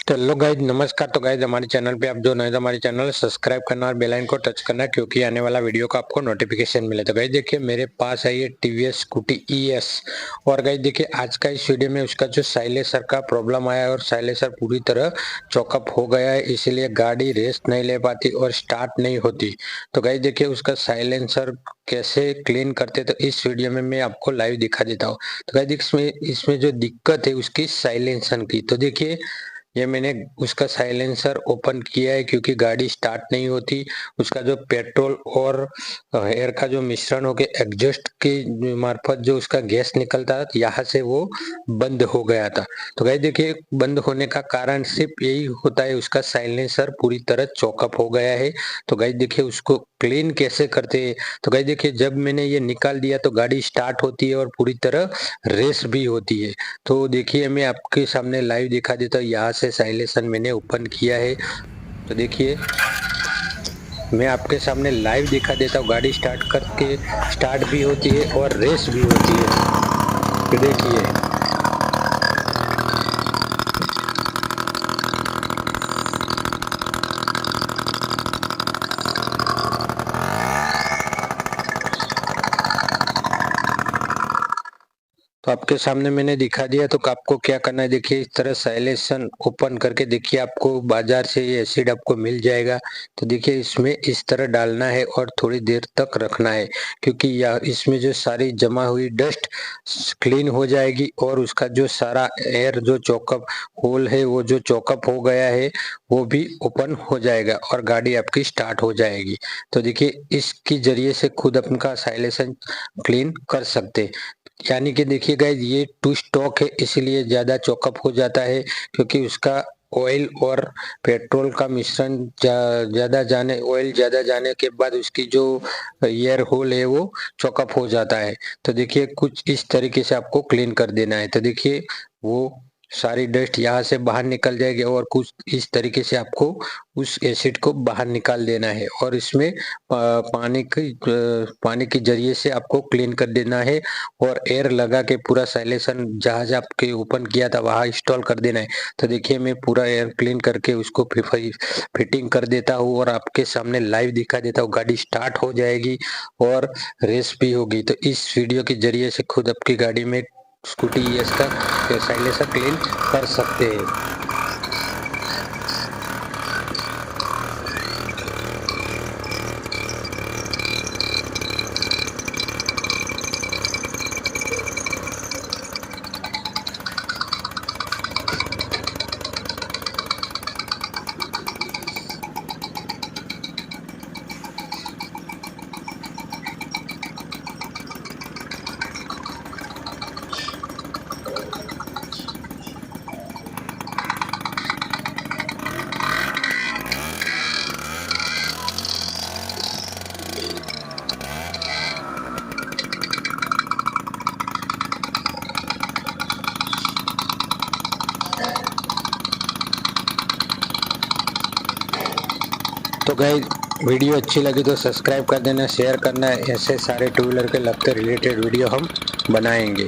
तो hello guys, नमस्कार। तो गाइज हमारे चैनल पे आप जो नए तो हमारे चैनल सब्सक्राइब करना और बेल आइकन को टच करना, क्योंकि आने वाला वीडियो का आपको नोटिफिकेशन मिले। तो गाइज देखिए, मेरे पास है ये टीवीएस स्कूटी ईएस। और गाइज देखिए, आज का इस वीडियो में उसका जो साइलेंसर का प्रॉब्लम आया है और साइलेंसर पूरी तरह चॉकअप हो गया है, इसलिए गाड़ी रेस्ट नहीं ले पाती और स्टार्ट नहीं होती। तो गाइज देखिए, उसका साइलेंसर कैसे क्लीन करते तो इस वीडियो में मैं आपको लाइव दिखा देता हूँ। तो गाइज इसमें इसमें जो दिक्कत है उसकी साइलेंसर की, तो देखिए ये मैंने उसका साइलेंसर ओपन किया है क्योंकि गाड़ी स्टार्ट नहीं होती। उसका जो पेट्रोल और एयर का जो मिश्रण हो के एग्जॉस्ट के मार्फत जो उसका गैस निकलता था, यहाँ से वो बंद हो गया था। तो गाइस देखिए, बंद होने का कारण सिर्फ यही होता है, उसका साइलेंसर पूरी तरह चॉकअप हो गया है। तो गाइस देखिए, उसको क्लीन कैसे करते हैं। तो गाइस देखिए, जब मैंने ये निकाल दिया तो गाड़ी स्टार्ट होती है और पूरी तरह रेस भी होती है। तो देखिए, मैं आपके सामने लाइव दिखा देता हूँ। यहाँ से साइलेंसर मैंने ओपन किया है, तो देखिए मैं आपके सामने लाइव दिखा देता हूँ। गाड़ी स्टार्ट करके स्टार्ट भी होती है और रेस भी होती है। तो देखिए, तो आपके सामने मैंने दिखा दिया। तो आपको क्या करना है, देखिए इस तरह साइलेंसर ओपन करके देखिए, आपको बाजार से ये एसिड आपको मिल जाएगा। तो देखिए, इसमें इस तरह डालना है और थोड़ी देर तक रखना है, क्योंकि यह इसमें जो सारी जमा हुई डस्ट क्लीन हो जाएगी और उसका जो सारा एयर जो चॉकअप होल है वो जो चॉकअप हो गया है वो भी ओपन हो जाएगा और गाड़ी आपकी स्टार्ट हो जाएगी। तो देखिए, इसकी जरिए से खुद अपना साइलेंसर क्लीन कर सकते। यानी कि देखिए गाइस, ये टू स्टॉक है, इसलिए ज्यादा चॉकअप हो जाता है, क्योंकि उसका ऑयल और पेट्रोल का मिश्रण ऑयल ज्यादा जाने के बाद उसकी जो एयर होल है वो चॉकअप हो जाता है। तो देखिए, कुछ इस तरीके से आपको क्लीन कर देना है। तो देखिए, वो सारी डस्ट यहाँ से बाहर निकल जाएगी और कुछ इस तरीके से आपको उस एसिड को बाहर निकाल देना है और इसमें पानी के जरिए से आपको क्लीन कर देना है और एयर लगा के पूरा साइलेंसर जहां आपके ओपन किया था वहां इंस्टॉल कर देना है। तो देखिए, मैं पूरा एयर क्लीन करके उसको फिटिंग कर देता हूँ और आपके सामने लाइव दिखा देता हूँ। गाड़ी स्टार्ट हो जाएगी और रेस भी होगी। तो इस वीडियो के जरिए से खुद आपकी गाड़ी में स्कूटी ईएस का साइलेंसर क्लीन कर सकते हैं। तो गाइस, वीडियो अच्छी लगी तो सब्सक्राइब कर देना, शेयर करना। ऐसे सारे टू व्हीलर के लगते रिलेटेड वीडियो हम बनाएंगे।